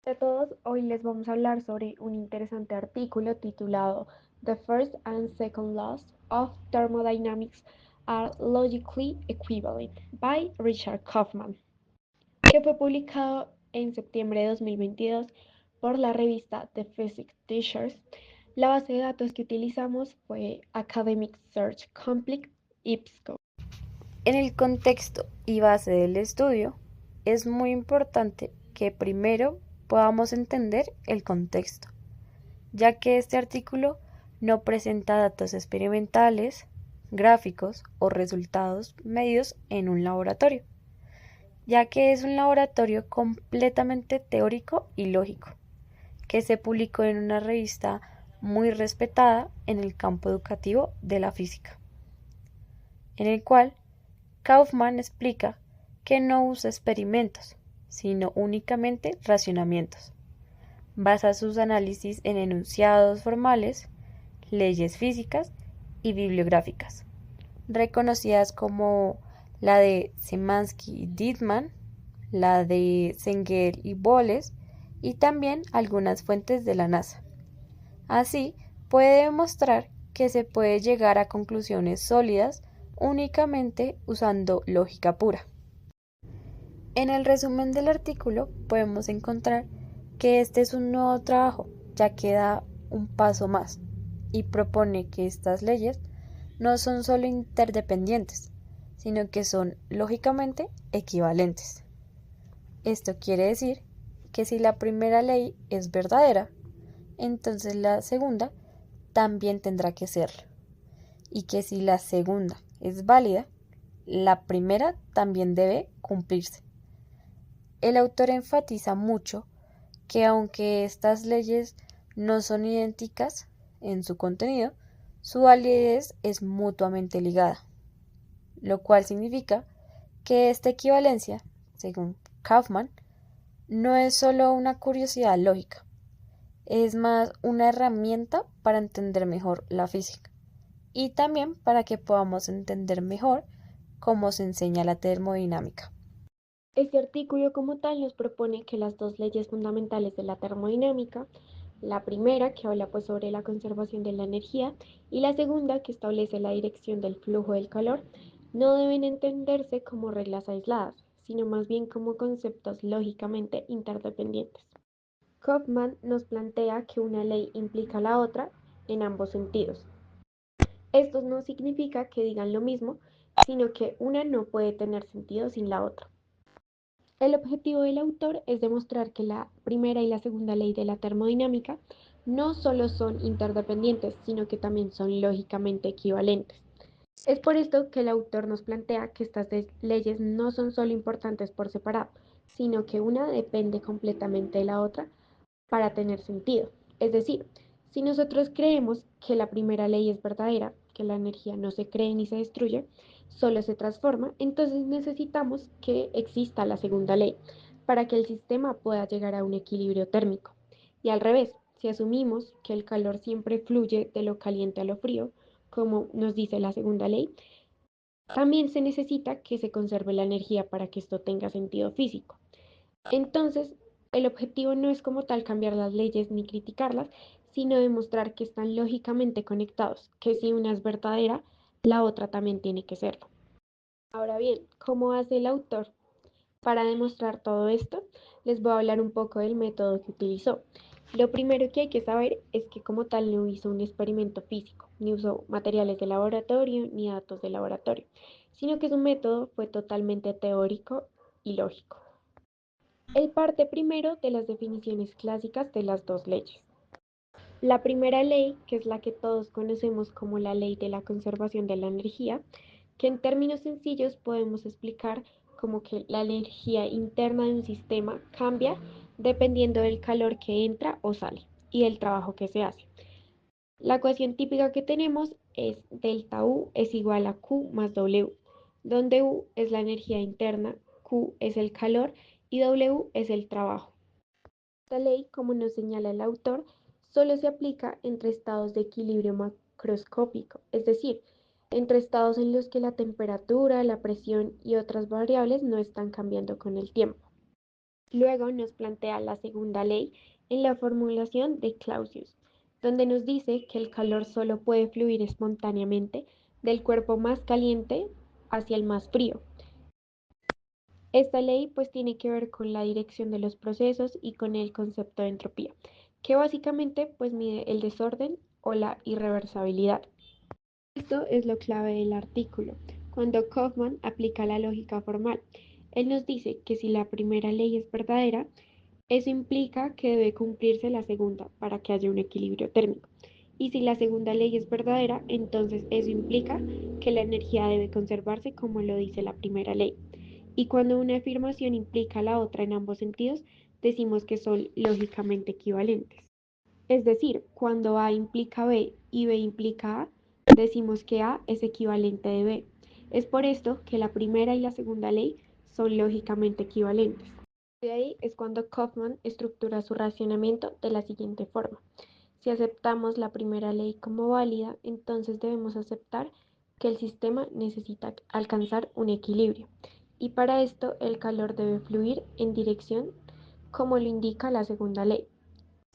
Hola a todos, hoy les vamos a hablar sobre un interesante artículo titulado The First and Second Laws of Thermodynamics are Logically Equivalent by Richard Kaufman, que fue publicado en septiembre de 2022 por la revista The Physics Teachers. La base de datos que utilizamos fue Academic Search Complete IPSCO. En el contexto y base del estudio, es muy importante que primero podamos entender el contexto, ya que este artículo no presenta datos experimentales, gráficos o resultados medidos en un laboratorio, ya que es un laboratorio completamente teórico y lógico, que se publicó en una revista muy respetada en el campo educativo de la física, en el cual Kaufman explica que no usa experimentos, sino únicamente racionamientos. Basa sus análisis en enunciados formales, leyes físicas y bibliográficas, reconocidas como la de Szymanski y Dittmann, la de Sengel y Boles, y también algunas fuentes de la NASA. Así, puede demostrar que se puede llegar a conclusiones sólidas únicamente usando lógica pura. En el resumen del artículo podemos encontrar que este es un nuevo trabajo, ya que da un paso más y propone que estas leyes no son solo interdependientes, sino que son lógicamente equivalentes. Esto quiere decir que si la primera ley es verdadera, entonces la segunda también tendrá que serlo, y que si la segunda es válida, la primera también debe cumplirse. El autor enfatiza mucho que aunque estas leyes no son idénticas en su contenido, su validez es mutuamente ligada, lo cual significa que esta equivalencia, según Kaufman, no es solo una curiosidad lógica, es más una herramienta para entender mejor la física y también para que podamos entender mejor cómo se enseña la termodinámica. Este artículo como tal nos propone que las dos leyes fundamentales de la termodinámica, la primera que habla pues sobre la conservación de la energía y la segunda que establece la dirección del flujo del calor, no deben entenderse como reglas aisladas, sino más bien como conceptos lógicamente interdependientes. Kaufman nos plantea que una ley implica la otra en ambos sentidos. Esto no significa que digan lo mismo, sino que una no puede tener sentido sin la otra. El objetivo del autor es demostrar que la primera y la segunda ley de la termodinámica no solo son interdependientes, sino que también son lógicamente equivalentes. Es por esto que el autor nos plantea que estas leyes no son solo importantes por separado, sino que una depende completamente de la otra para tener sentido. Es decir, si nosotros creemos que la primera ley es verdadera, que la energía no se crea ni se destruye, solo se transforma, entonces necesitamos que exista la segunda ley para que el sistema pueda llegar a un equilibrio térmico. Y al revés, si asumimos que el calor siempre fluye de lo caliente a lo frío, como nos dice la segunda ley, también se necesita que se conserve la energía para que esto tenga sentido físico. Entonces, el objetivo no es como tal cambiar las leyes ni criticarlas, sino demostrar que están lógicamente conectados, que si una es verdadera, la otra también tiene que serlo. Ahora bien, ¿cómo hace el autor? Para demostrar todo esto, les voy a hablar un poco del método que utilizó. Lo primero que hay que saber es que como tal no hizo un experimento físico, ni usó materiales de laboratorio ni datos de laboratorio, sino que su método fue totalmente teórico y lógico. Él parte primero de las definiciones clásicas de las dos leyes. La primera ley, que es la que todos conocemos como la ley de la conservación de la energía, que en términos sencillos podemos explicar como que la energía interna de un sistema cambia dependiendo del calor que entra o sale y del trabajo que se hace. La ecuación típica que tenemos es delta U es igual a Q más W, donde U es la energía interna, Q es el calor y W es el trabajo. Esta ley, como nos señala el autor, solo se aplica entre estados de equilibrio macroscópico, es decir, entre estados en los que la temperatura, la presión y otras variables no están cambiando con el tiempo. Luego nos plantea la segunda ley en la formulación de Clausius, donde nos dice que el calor solo puede fluir espontáneamente del cuerpo más caliente hacia el más frío. Esta ley pues tiene que ver con la dirección de los procesos y con el concepto de entropía, que básicamente pues mide el desorden o la irreversibilidad. Esto es lo clave del artículo, cuando Kaufman aplica la lógica formal. Él nos dice que si la primera ley es verdadera, eso implica que debe cumplirse la segunda para que haya un equilibrio térmico. Y si la segunda ley es verdadera, entonces eso implica que la energía debe conservarse como lo dice la primera ley. Y cuando una afirmación implica la otra en ambos sentidos, decimos que son lógicamente equivalentes. Es decir, cuando A implica B y B implica A, decimos que A es equivalente de B. Es por esto que la primera y la segunda ley son lógicamente equivalentes. De ahí es cuando Kaufman estructura su racionamiento de la siguiente forma. Si aceptamos la primera ley como válida, entonces debemos aceptar que el sistema necesita alcanzar un equilibrio, y para esto el calor debe fluir en dirección como lo indica la segunda ley.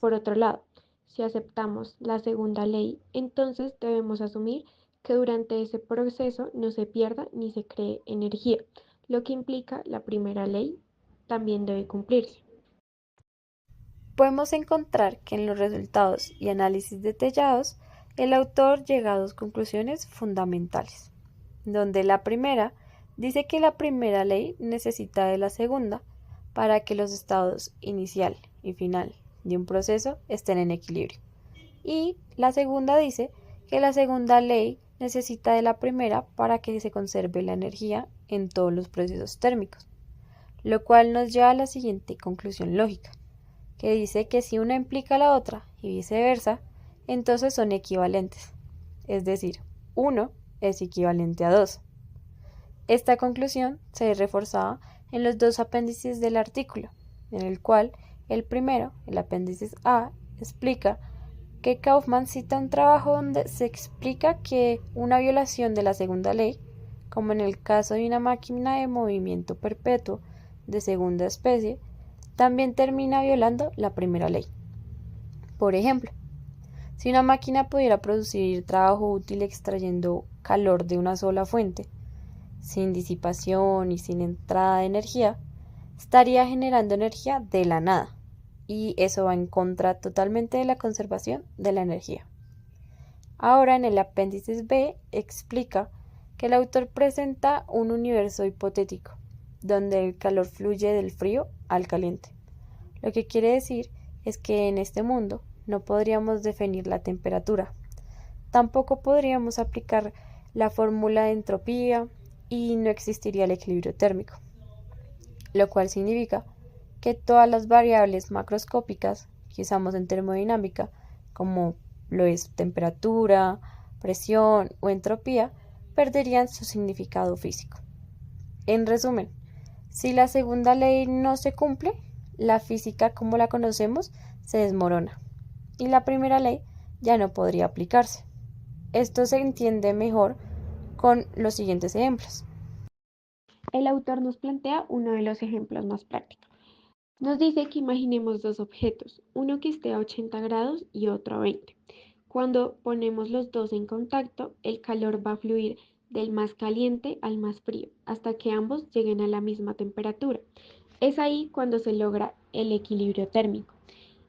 Por otro lado, si aceptamos la segunda ley, entonces debemos asumir que durante ese proceso no se pierda ni se cree energía, lo que implica la primera ley también debe cumplirse. Podemos encontrar que en los resultados y análisis detallados, el autor llega a dos conclusiones fundamentales, donde la primera dice que la primera ley necesita de la segunda para que los estados inicial y final de un proceso estén en equilibrio. Y la segunda dice que la segunda ley necesita de la primera para que se conserve la energía en todos los procesos térmicos, lo cual nos lleva a la siguiente conclusión lógica, que dice que si una implica a la otra y viceversa, entonces son equivalentes, es decir, 1 es equivalente a 2. Esta conclusión se ve reforzada en los dos apéndices del artículo, en el cual el primero, el apéndice A, explica que Kaufman cita un trabajo donde se explica que una violación de la segunda ley, como en el caso de una máquina de movimiento perpetuo de segunda especie, también termina violando la primera ley. Por ejemplo, si una máquina pudiera producir trabajo útil extrayendo calor de una sola fuente, sin disipación y sin entrada de energía, estaría generando energía de la nada, y eso va en contra totalmente de la conservación de la energía. Ahora en el apéndice B explica que el autor presenta un universo hipotético, donde el calor fluye del frío al caliente. Lo que quiere decir es que en este mundo no podríamos definir la temperatura. Tampoco podríamos aplicar la fórmula de entropía y no existiría el equilibrio térmico, lo cual significa que todas las variables macroscópicas que usamos en termodinámica, como lo es temperatura, presión o entropía, perderían su significado físico. En resumen, si la segunda ley no se cumple, la física como la conocemos se desmorona y la primera ley ya no podría aplicarse. Esto se entiende mejor con los siguientes ejemplos. El autor nos plantea uno de los ejemplos más prácticos. Nos dice que imaginemos dos objetos, uno que esté a 80 grados y otro a 20. Cuando ponemos los dos en contacto, el calor va a fluir del más caliente al más frío, hasta que ambos lleguen a la misma temperatura. Es ahí cuando se logra el equilibrio térmico.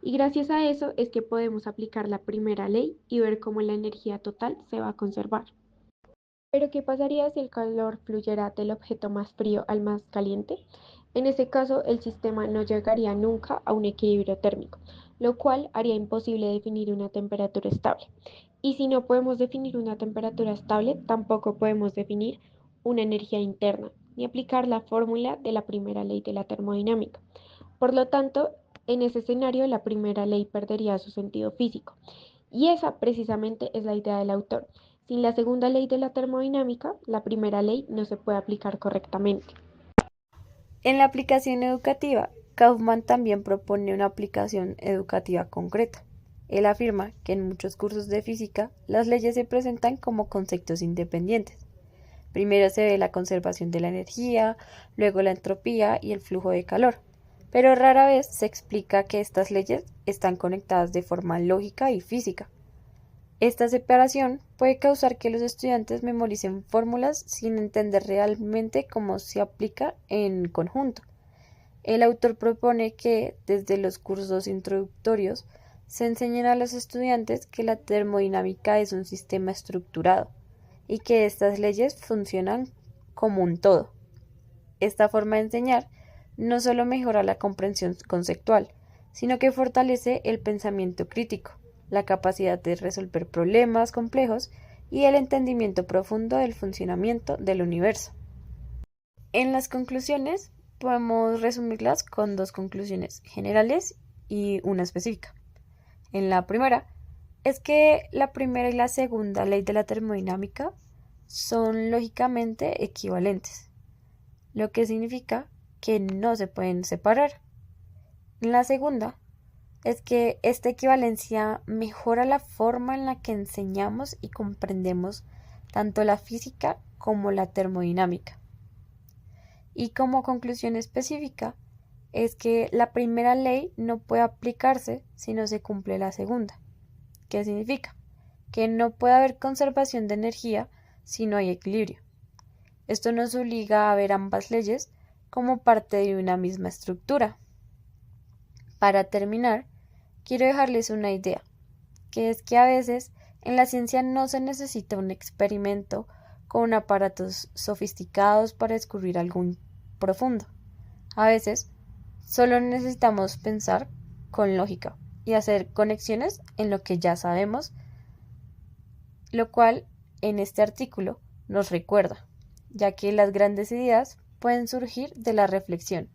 Y gracias a eso es que podemos aplicar la primera ley y ver cómo la energía total se va a conservar. Pero ¿qué pasaría si el calor fluyera del objeto más frío al más caliente? En ese caso, el sistema no llegaría nunca a un equilibrio térmico, lo cual haría imposible definir una temperatura estable. Y si no podemos definir una temperatura estable, tampoco podemos definir una energía interna, ni aplicar la fórmula de la primera ley de la termodinámica. Por lo tanto, en ese escenario, la primera ley perdería su sentido físico. Y esa precisamente es la idea del autor. Sin la segunda ley de la termodinámica, la primera ley no se puede aplicar correctamente. En la aplicación educativa, Kaufman también propone una aplicación educativa concreta. Él afirma que en muchos cursos de física las leyes se presentan como conceptos independientes. Primero se ve la conservación de la energía, luego la entropía y el flujo de calor. pero rara vez se explica que estas leyes están conectadas de forma lógica y física. Esta separación puede causar que los estudiantes memoricen fórmulas sin entender realmente cómo se aplica en conjunto. El autor propone que, desde los cursos introductorios, se enseñen a los estudiantes que la termodinámica es un sistema estructurado y que estas leyes funcionan como un todo. Esta forma de enseñar no solo mejora la comprensión conceptual, sino que fortalece el pensamiento crítico, la capacidad de resolver problemas complejos y el entendimiento profundo del funcionamiento del universo. En las conclusiones, podemos resumirlas con dos conclusiones generales y una específica. En la primera, es que la primera y la segunda ley de la termodinámica son lógicamente equivalentes, lo que significa que no se pueden separar. En la segunda, es que esta equivalencia mejora la forma en la que enseñamos y comprendemos tanto la física como la termodinámica. Y como conclusión específica, es que la primera ley no puede aplicarse si no se cumple la segunda. ¿Qué significa? Que no puede haber conservación de energía si no hay equilibrio. Esto nos obliga a ver ambas leyes como parte de una misma estructura. Para terminar, quiero dejarles una idea, que es que a veces en la ciencia no se necesita un experimento con aparatos sofisticados para descubrir algo profundo. A veces solo necesitamos pensar con lógica y hacer conexiones en lo que ya sabemos, lo cual en este artículo nos recuerda, ya que las grandes ideas pueden surgir de la reflexión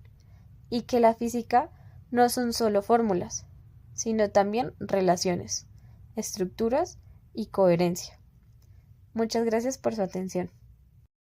y que la física no son solo fórmulas, sino también relaciones, estructuras y coherencia. Muchas gracias por su atención.